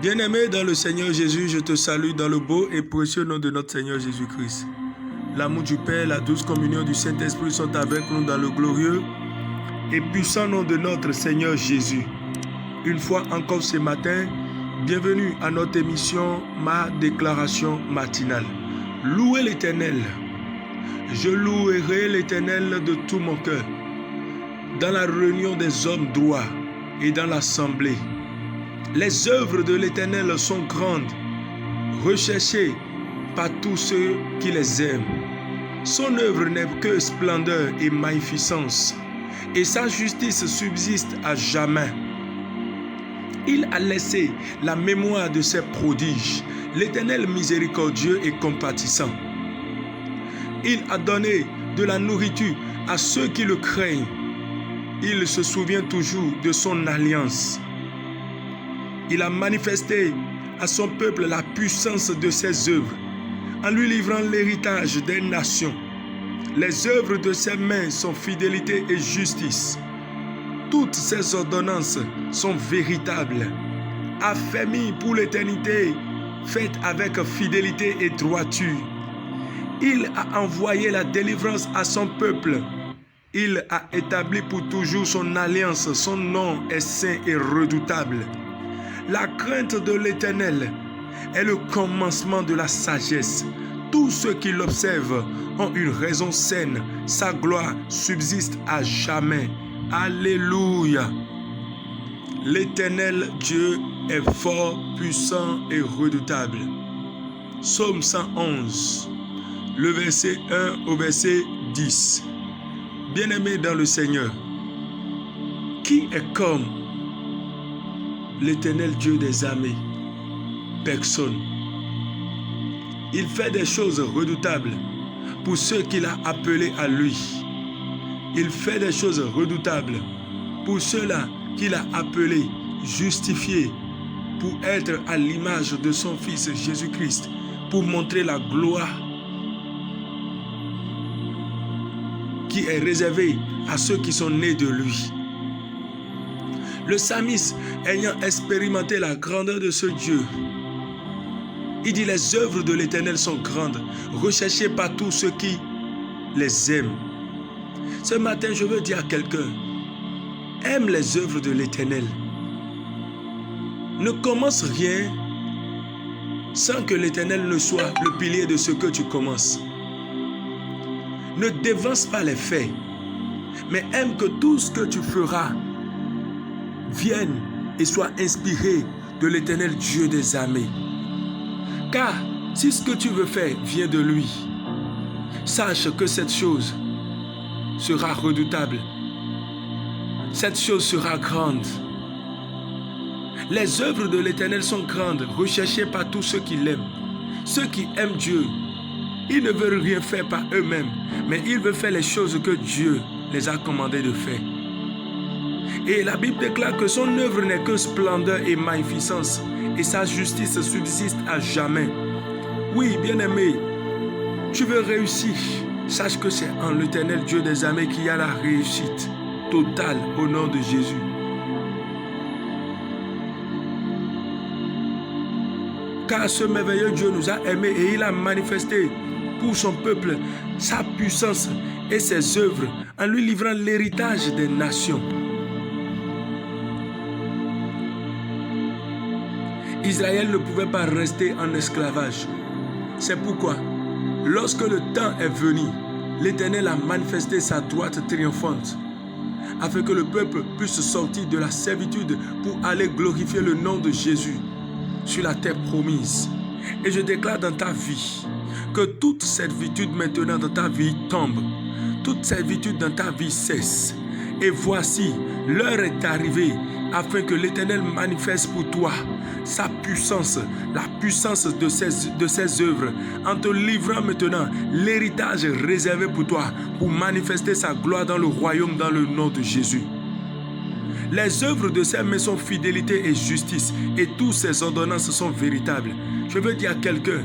Bien-aimé dans le Seigneur Jésus, je te salue dans le beau et précieux nom de notre Seigneur Jésus-Christ. L'amour du Père, la douce communion du Saint-Esprit sont avec nous dans le glorieux et puissant nom de notre Seigneur Jésus. Une fois encore ce matin, bienvenue à notre émission Ma déclaration matinale. Louez l'Éternel. Je louerai l'Éternel de tout mon cœur, dans la réunion des hommes droits et dans l'assemblée. Les œuvres de l'Éternel sont grandes, recherchées par tous ceux qui les aiment. Son œuvre n'est que splendeur et magnificence, et sa justice subsiste à jamais. Il a laissé la mémoire de ses prodiges, l'Éternel miséricordieux et compatissant. Il a donné de la nourriture à ceux qui le craignent. Il se souvient toujours de son alliance. Il a manifesté à son peuple la puissance de ses œuvres, en lui livrant l'héritage des nations. Les œuvres de ses mains sont fidélité et justice. Toutes ses ordonnances sont véritables, affermies pour l'éternité, faites avec fidélité et droiture. Il a envoyé la délivrance à son peuple. Il a établi pour toujours son alliance. Son nom est saint et redoutable. La crainte de l'Éternel est le commencement de la sagesse. Tous ceux qui l'observent ont une raison saine. Sa gloire subsiste à jamais. Alléluia. L'Éternel Dieu est fort, puissant et redoutable. Psaume 111, le verset 1 au verset 10. Bien-aimé dans le Seigneur, qui est comme l'Éternel Dieu des armées? Personne. Il fait des choses redoutables pour ceux qu'il a appelés à lui. Il fait des choses redoutables pour ceux-là qu'il a appelés, justifiés, pour être à l'image de son Fils Jésus-Christ, pour montrer la gloire qui est réservée à ceux qui sont nés de lui. Le psalmiste, ayant expérimenté la grandeur de ce Dieu, il dit: les œuvres de l'Éternel sont grandes, recherchées par tous ceux qui les aiment. Ce matin, je veux dire à quelqu'un: aime les œuvres de l'Éternel. Ne commence rien sans que l'Éternel ne soit le pilier de ce que tu commences. Ne dévance pas les faits, mais aime que tout ce que tu feras vienne et soit inspiré de l'Éternel Dieu des armées. Car si ce que tu veux faire vient de lui, sache que cette chose sera redoutable. Cette chose sera grande. Les œuvres de l'Éternel sont grandes, recherchées par tous ceux qui l'aiment. Ceux qui aiment Dieu, ils ne veulent rien faire par eux-mêmes, mais ils veulent faire les choses que Dieu les a commandés de faire. Et la Bible déclare que son œuvre n'est que splendeur et magnificence, et sa justice subsiste à jamais. Oui, bien-aimé, tu veux réussir. Sache que c'est en l'Éternel Dieu des armées qu'il y a la réussite totale au nom de Jésus. Car ce merveilleux Dieu nous a aimés et il a manifesté pour son peuple sa puissance et ses œuvres en lui livrant l'héritage des nations. Israël ne pouvait pas rester en esclavage. C'est pourquoi, lorsque le temps est venu, l'Éternel a manifesté sa droite triomphante, afin que le peuple puisse sortir de la servitude pour aller glorifier le nom de Jésus sur la terre promise. Et je déclare dans ta vie que toute servitude maintenant dans ta vie tombe, toute servitude dans ta vie cesse. Et voici, l'heure est arrivée afin que l'Éternel manifeste pour toi sa puissance, la puissance de ses œuvres, en te livrant maintenant l'héritage réservé pour toi, pour manifester sa gloire dans le royaume dans le nom de Jésus. Les œuvres de ses mains sont fidélité et justice, et toutes ses ordonnances sont véritables. Je veux dire à quelqu'un: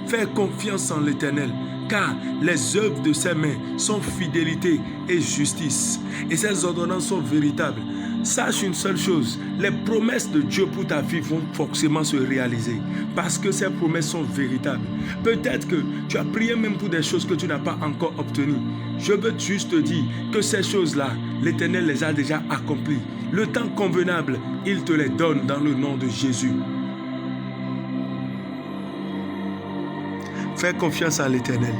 fais confiance en l'Éternel, car les œuvres de ses mains sont fidélité et justice, et ses ordonnances sont véritables. sache une seule chose, les promesses de Dieu pour ta vie vont forcément se réaliser parce que ces promesses sont véritables. Peut-être que tu as prié même pour des choses que tu n'as pas encore obtenues. Je veux juste te dire que ces choses-là, l'Éternel les a déjà accomplies. Le temps convenable, il te les donne dans le nom de Jésus. Fais confiance à l'Éternel.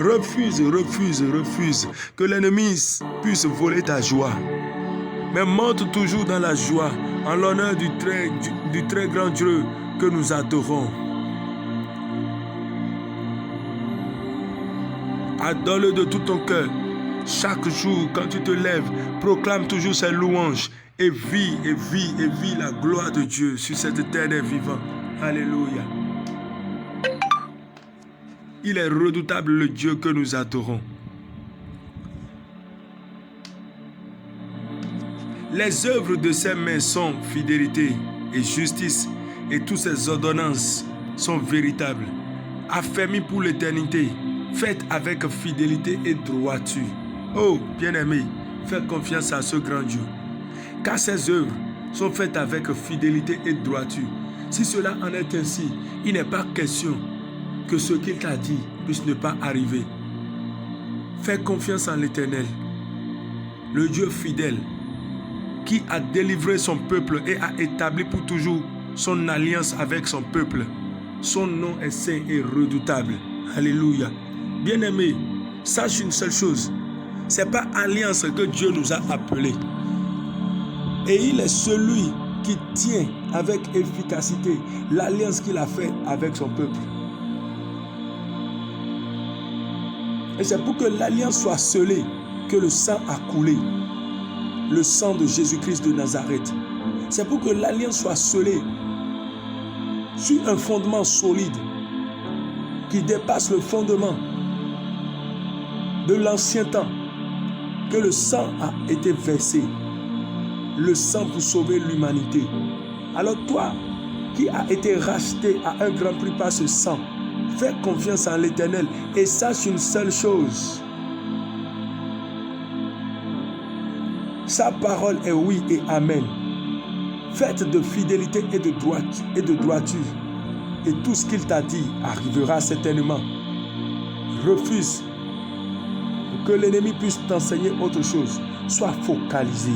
Refuse que l'ennemi puisse voler ta joie. Mais monte toujours dans la joie, en l'honneur du très grand Dieu que nous adorons. Adore-le de tout ton cœur. Chaque jour, quand tu te lèves, proclame toujours ses louanges et vis la gloire de Dieu sur cette terre des vivants. Alléluia. Il est redoutable le Dieu que nous adorons. Les œuvres de ses mains sont fidélité et justice, et toutes ses ordonnances sont véritables, affermies pour l'éternité, faites avec fidélité et droiture. Oh, bien-aimé, fais confiance à ce grand Dieu, car ses œuvres sont faites avec fidélité et droiture. Si cela en est ainsi, il n'est pas question que ce qu'il t'a dit puisse ne pas arriver. Fais confiance en l'Éternel, le Dieu fidèle, qui a délivré son peuple et a établi pour toujours son alliance avec son peuple. Son nom est saint et redoutable. Alléluia. Bien-aimé, sache une seule chose. Ce n'est pas alliance que Dieu nous a appelés. Et il est celui qui tient avec efficacité l'alliance qu'il a faite avec son peuple. Et c'est pour que l'alliance soit scellée que le sang a coulé. Le sang de Jésus-Christ de Nazareth. C'est pour que l'alliance soit scellée sur un fondement solide qui dépasse le fondement de l'ancien temps, que le sang a été versé. Le sang pour sauver l'humanité. Alors toi, qui as été racheté à un grand prix par ce sang, fais confiance en l'Éternel et sache une seule chose. Sa parole est oui et amen. Faites de fidélité et de droiture. Et tout ce qu'il t'a dit arrivera certainement. Refuse que l'ennemi puisse t'enseigner autre chose. Sois focalisé.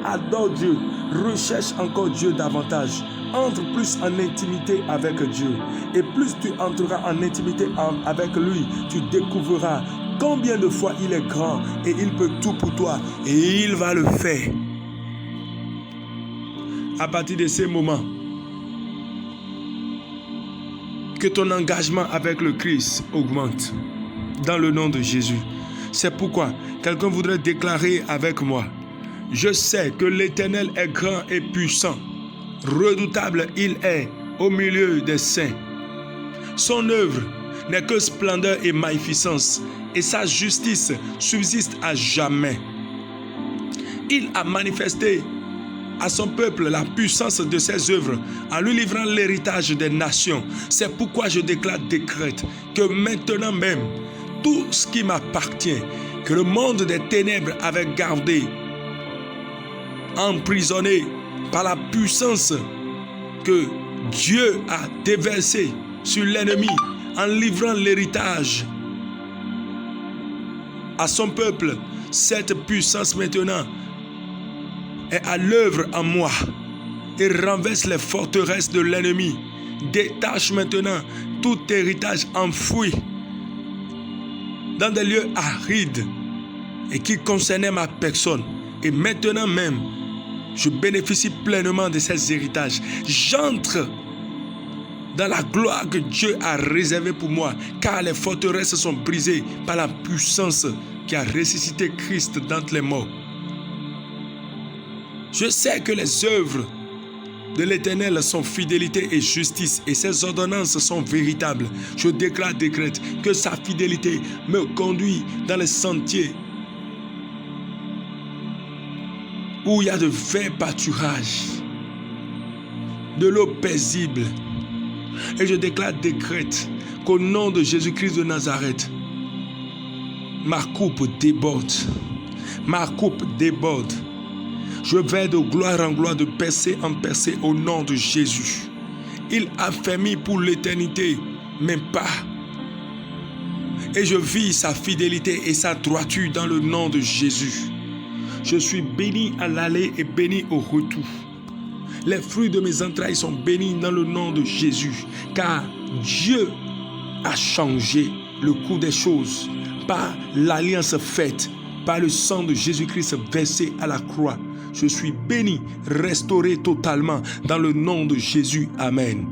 Adore Dieu. Recherche encore Dieu davantage. Entre plus en intimité avec Dieu. Et plus tu entreras en intimité avec lui, tu découvriras combien de fois il est grand et il peut tout pour toi. Et il va le faire. À partir de ces moments, que ton engagement avec le Christ augmente. Dans le nom de Jésus. C'est pourquoi quelqu'un voudrait déclarer avec moi: je sais que l'Éternel est grand et puissant. Redoutable il est au milieu des saints. Son œuvre n'est que splendeur et magnificence, et sa justice subsiste à jamais. Il a manifesté à son peuple la puissance de ses œuvres en lui livrant l'héritage des nations. C'est pourquoi je décrète que maintenant même, tout ce qui m'appartient, que le monde des ténèbres avait gardé, emprisonné par la puissance que Dieu a déversée sur l'ennemi en livrant l'héritage à son peuple, cette puissance maintenant est à l'œuvre en moi et renverse les forteresses de l'ennemi. Détache maintenant tout héritage enfoui dans des lieux arides et qui concernait ma personne. Et maintenant même, je bénéficie pleinement de ces héritages. J'entre dans la gloire que Dieu a réservée pour moi, car les forteresses sont brisées par la puissance qui a ressuscité Christ d'entre les morts. Je sais que les œuvres de l'Éternel sont fidélité et justice, et ses ordonnances sont véritables. Je décrète que sa fidélité me conduit dans les sentiers où il y a de verts pâturages, de l'eau paisible. Et je décrète qu'au nom de Jésus-Christ de Nazareth, ma coupe déborde. Ma coupe déborde. Je vais de gloire en gloire, de percée en percée au nom de Jésus. Il a fermé pour l'éternité mes pas. Et je vis sa fidélité et sa droiture dans le nom de Jésus. Je suis béni à l'aller et béni au retour. Les fruits de mes entrailles sont bénis dans le nom de Jésus. Car Dieu a changé le cours des choses par l'alliance faite, par le sang de Jésus-Christ versé à la croix. Je suis béni, restauré totalement dans le nom de Jésus. Amen.